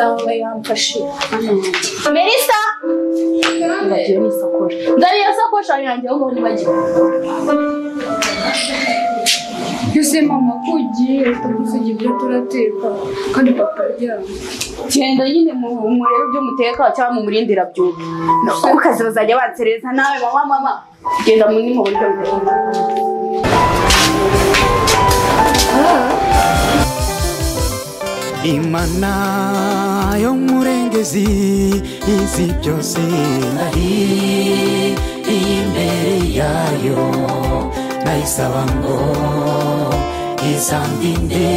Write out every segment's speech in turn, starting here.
amasaha yamfashe. Melissa ndagiye nisakora. Ndariya sakosha yanjye aho ni bagiye. Yose mama kugiye tuvuze ibyo turateka kandi papa yajyana. Genda nyine murebe byo muteka cyangwa mumurindira byuka. Nako kazi bazajya bansereza nawe mama. Genda muri mu buryo bwo. Imana yo murengezi izi byose ndari imbere yayo nayisaba ngo izandinde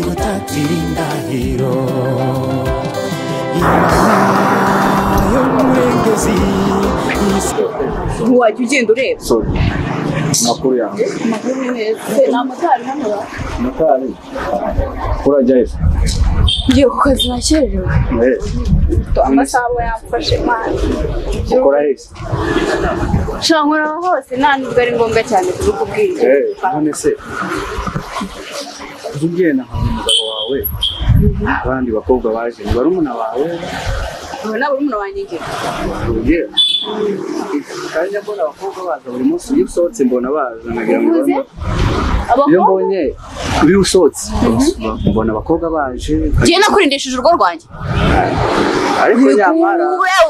gutatira indahiro. Imana yo murengezi Wajya ugenda ureba. Makuru yawe. Makuru neza. Na motari hano ba. Motari. Urajya he? Ngiye ku kazi nakererewe. Amasaha yamfashe mani. Ukora he? Shankora hose nta nubwo ari ngombwa cyane kubikubwira. None se ugenda umugabo wawe abandi bakobwa baje ni barumuna bawe? Ubona barumuna wanjye ngira. Ugiye kandi mbona abakobwa baza buri munsi iyo usohotse mbona baza nagira ngo iyo mbonye iyo usohotse mbona abakobwa baje. Ngiye nakurindishije urugo rwanjye. Ariko nyamara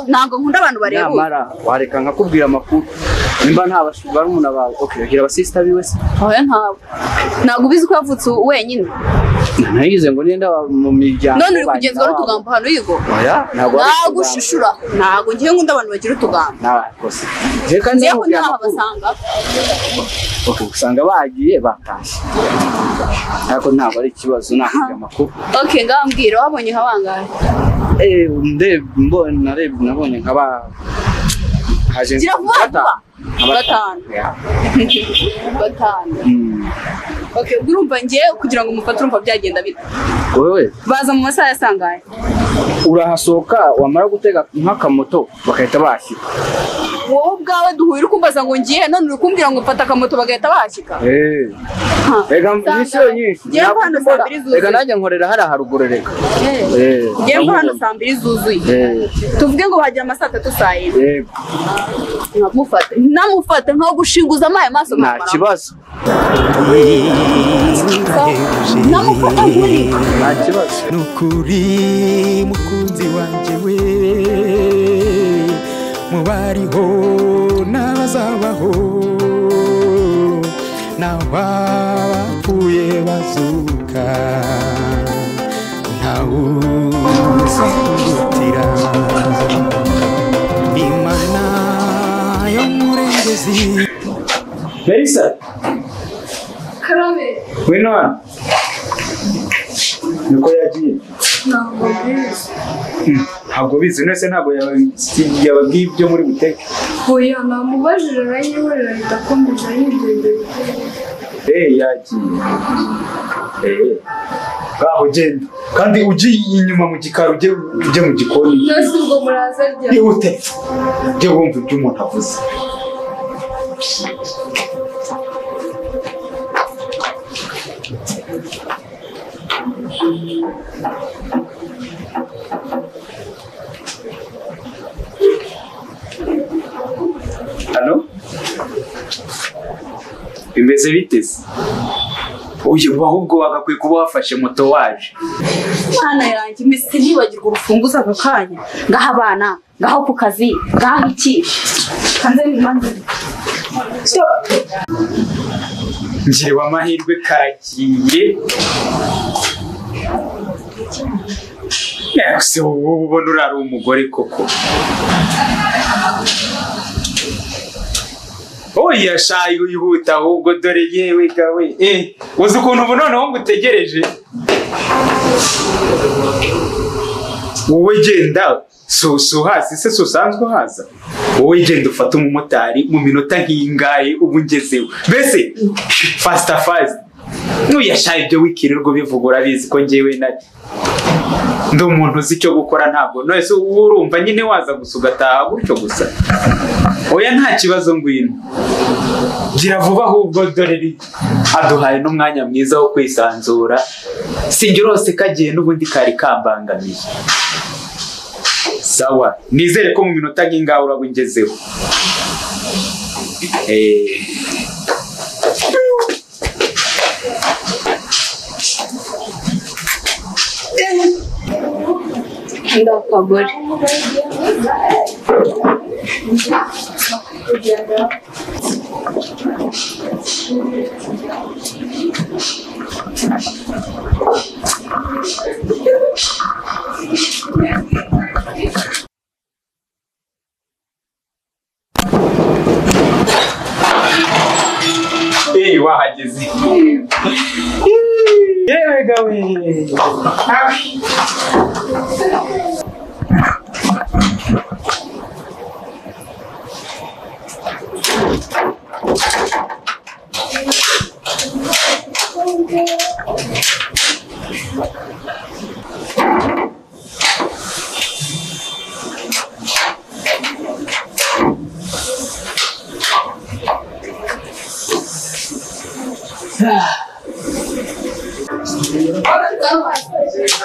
ntabwo nkunda abantu bareba. Nyamara wareka nkakubwira amakuru nimba nta barumuna bawe. Okay, gira abasista biwe se? Oya ntabwo ubizi ko yavutse wenyine. Nayize ngo nenda mu miryango. None uri kugenzwa n'utugambo hano yigo. Oya ntabwo ushishura. Ntabwo ngiye nkunda abantu bagira utugambo. Nakose je kandi nkubwira abasanga. Okay, usanga bagiye batashye. Ariko ntabwo ari ikibazo nakubwira amakuru. Okay, ngambwira wabonye nkabangahe? Nabonye nkaba haje batanu. Okay, urumva ngiye kugira ngo mufate urumva byagenda bite? Wewe baza mu masaha yasangaye. Urahasoka wamara gutega nk'akamoto bakahita bashyika. Wowe ubwawe duhuye ukumbaza ngo ngiye none uri kumbwira ngo mfata akamoto bagahita bashyika. Ega nisho nyinshi. Ega najya nkorera hari haruguru reka. Ngiye mva hano saa 2 zuzuye. Tuvuge ngo bagira amasaha 3 saa 7. Namufata nko gushinguza amaye maso nta kibazo. Namufata muri nta kibazo. Nukuri mukunzi wanje we mubariho n'abazabaho n'abapfuye bazuka ntawuzutira. Imana yo murengezi. Melissa Karame. Wino niko yagiye. Ntabwo bizi nese ntabwo yababwiye ibyo muri buteke. Oya namubajije aranyihorera ahita akomeza yigendera. Yagiye. Ngaho genda kandi ugiye inyuma mu gikaro ujye mu gikoni. Nose ubwo muraza rya. Ihute jye wumva ibyo umuntu avuze. Halo? Bimeze biteze? Uyu ahubwo wagakwiye kuba wafashe moto waje. Mwana yanjye mise nibagirwa urufunguzo aka kanya. Ngaha abana, ngaho ku kazi, ngaho iki. Kanze nimanze. Stop. Ngiriwe amahirwe karagiye. Yose ubona urari umugore koko. Oya shayi uyihuta ahubwo dore yewe gawe. Uzi ukuntu ubu noneho ngutegereje. Wowe genda so hasi se so sanzwe haza. Wowe genda ufata umumotari mu minota nk'ingahe ubu ngezeho. Bese fast. Nuyashaye ibyo wikirirwa bivugura bizi ko ngewe nari ndi umuntu uzi icyo gukora ntabwo. None se urumva nyine waza gusa ugataha gutyo gusa. oya nta kibazo ngwino gira vuba ahubwo dore aduhaye n'umwanya mwiza wo kwisanzura sinjye rose kagiye n'ubundi kari kambangamiye sawa nizere ko mu minota nk'ingaho urabungezeho ndakagore wahageze yewe gawe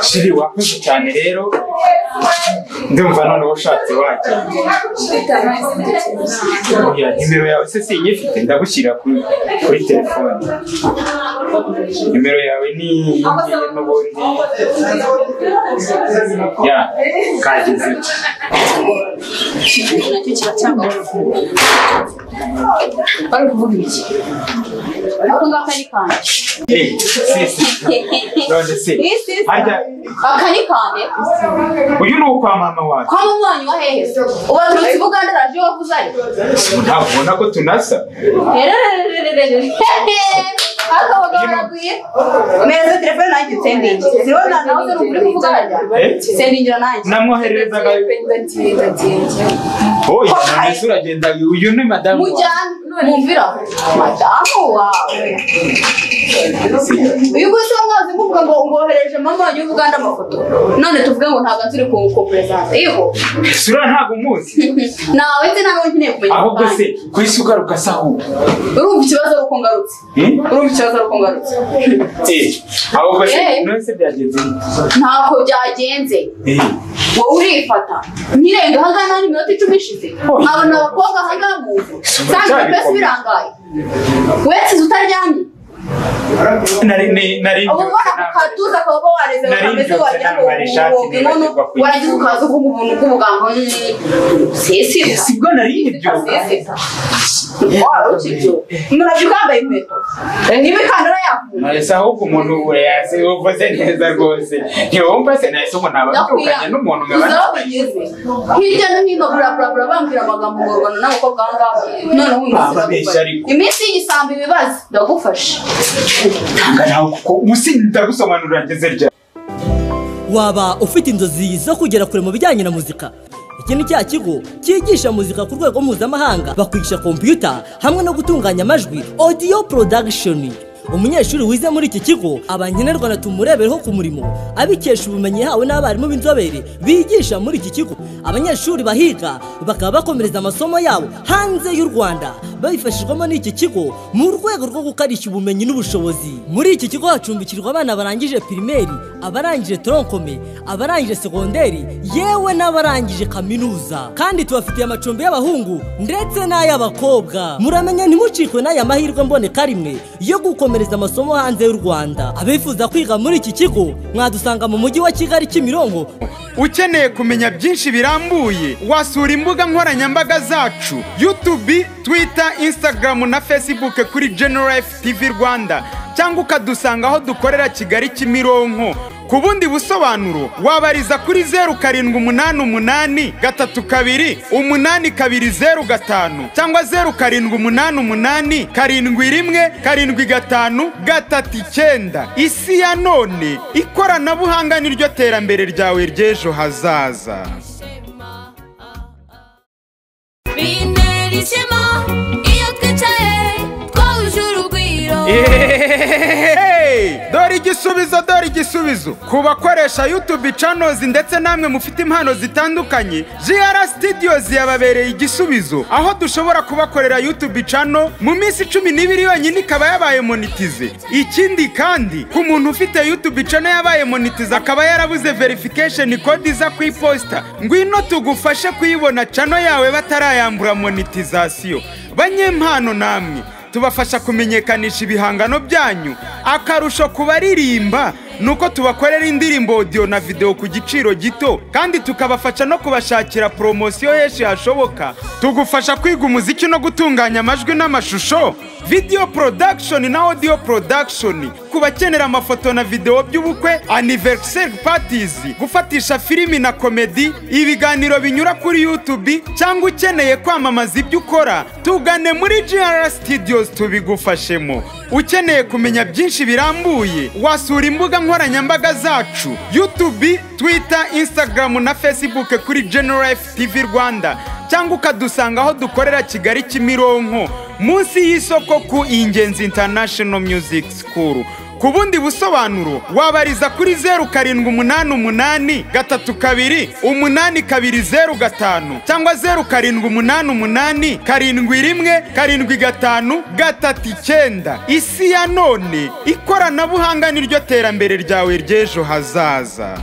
shiri wakoze cyane rero ndumva noneho ushatse wajya nimero yawe se sinyifite ndagushyira kuri telefone nimero yawe ni n'ubundi ya kageze nacyo kiba cyangwa bari kuvuga iki ako ngako ari kanje none se hajya akani kane uyu ni uwo kwa mama wawe kwa mama wanyu wa hehe uba turutse Buganda raje wavuze ari ntabona ko tunasa akabagabo naguye meza telefone nanjye sendingi zibona nawe uri kuvugana sendingira nanjye namwohererezaga oya none uragenda uyu ni madamu mujyana mumvira madamu wawe uyu gusa mwazi kuvuga ngo ngohereje mama wanyu Buganda amafoto none tuvuge ngo ntago nzuri ku present yego sura ntago muzi nawe nzi nawe nkeneye kumenya ahubwo se kwisugaruka saho urumva ikibazo uko ngarutse urumva ikibazo uko ngarutse ahubwo se none byagenze ntako byagenze wowe urifata nyirenga hangana n'iminota 10 ishize abana abakobwa hangana mu sanzwe pesi birangaye wese utaryamye nari ubona katuza akaba wareze bakameze wagira ngo waragize ukaza uvuga ubuntu bw'ubugambo sesi sibwo nari ibyo murabyuka yambaye inkweto n'imikandara yavuye nahise ahubwo umuntu we yase uvuze neza rwose ntiwumva se nahise ubu nababyukanye n'umuntu hirya no hino burabura bambwira amagambo ngo rwanda n'abakobwa ahangaha noneho iminsi y'igisambo ibibazo ndagufasha tanga nawe kuko umusinda gusobanurira ngeze rya waba ufite inzozi zo kugera kure mu bijyanye na muzika iki ni cya kigo cyigisha muzika ku rwego mpuzamahanga bakwigisha computer hamwe no gutunganya amajwi audio production umunyeshuri wize muri iki kigo abanyenerwa tumurebereho ku murimo abikesha ubumenyi yahawe n'abarimu b'inzobere bigisha muri iki kigo abanyeshuri bahiga bakaba bakomereza amasomo yabo hanze y'u Rwanda babifashijwemo n'iki kigo mu rwego rwo gukarishya ubumenyi n'ubushobozi muri iki kigo hacumbikirwa abana barangije primaire abarangije troncome abarangije segonderi yewe n'abarangije kaminuza kandi tubafitiye amacumbi y'abahungu ndetse n'ay'abakobwa muramenya ntimucikwe n'aya mahirwe mboneka rimwe yo gukomereza amasomo hanze y'u Rwanda abifuza kwiga muri iki kigo mwadusanga mu mujyi wa Kigali Kimironko ukeneye kumenya byinshi birambuye wasura imbuga nkoranyambaga zacu YouTube, Twitter, Instagram na Facebook kuri General TV Rwanda cyangwa ukadusanga aho dukorera Kigali Kimironko ku bundi busobanuro wabariza kuri 0782328205 cyangwa 0788717539 isi ya none ikoranabuhanga niryo terambere ryawe ry'ejo hazaza Dore igisubizo ku bakoresha YouTube channels ndetse namwe mufite impano zitandukanye. GR Studios yababereye igisubizo, aho dushobora kubakorera YouTube channel mu minsi 12 yonyine ikaba yabaye monetize. Ikindi kandi ku muntu ufite YouTube channel yabaye monetize akaba yarabuze verification code iza ku iposta, ngwino tugufashe kuyibona channel yawe batarayambura monetization. Banyempano namwe tubafasha kumenyekanisha ibihangano byanyu. Akarusho kubaririmba nuko tubakorera indirimbo audio na video ku giciro gito, kandi tukabafasha no kubashakira promotion yeshi hashoboka. Tugufasha kwiga umuziki no gutunganya amajwi n'amashusho, video production na audio production, kubakenera amafoto na video by'ubukwe, anniversary parties, gufatisha filimi na comedy, ibiganiro binyura kuri YouTube, cyangwa ukeneye kwamamaza ibyo ukora, tugane muri GR Studios tubigufashemo. Ukeneye kumenya byinshi birambuye, wasura imbuga nkoranyambaga zacu YouTube, Twitter, Instagram na Facebook kuri General FTV Rwanda, cyangwa ukadusanga aho dukorera Kigali Kimironko munsi y'isoko ku Ingenzi International Music School. Ku bundi busobanuro wabariza kuri 0788328205 cyangwa 0788717539. Isi ya none, ikoranabuhanga niryo terambere ryawe ry'ejo hazaza.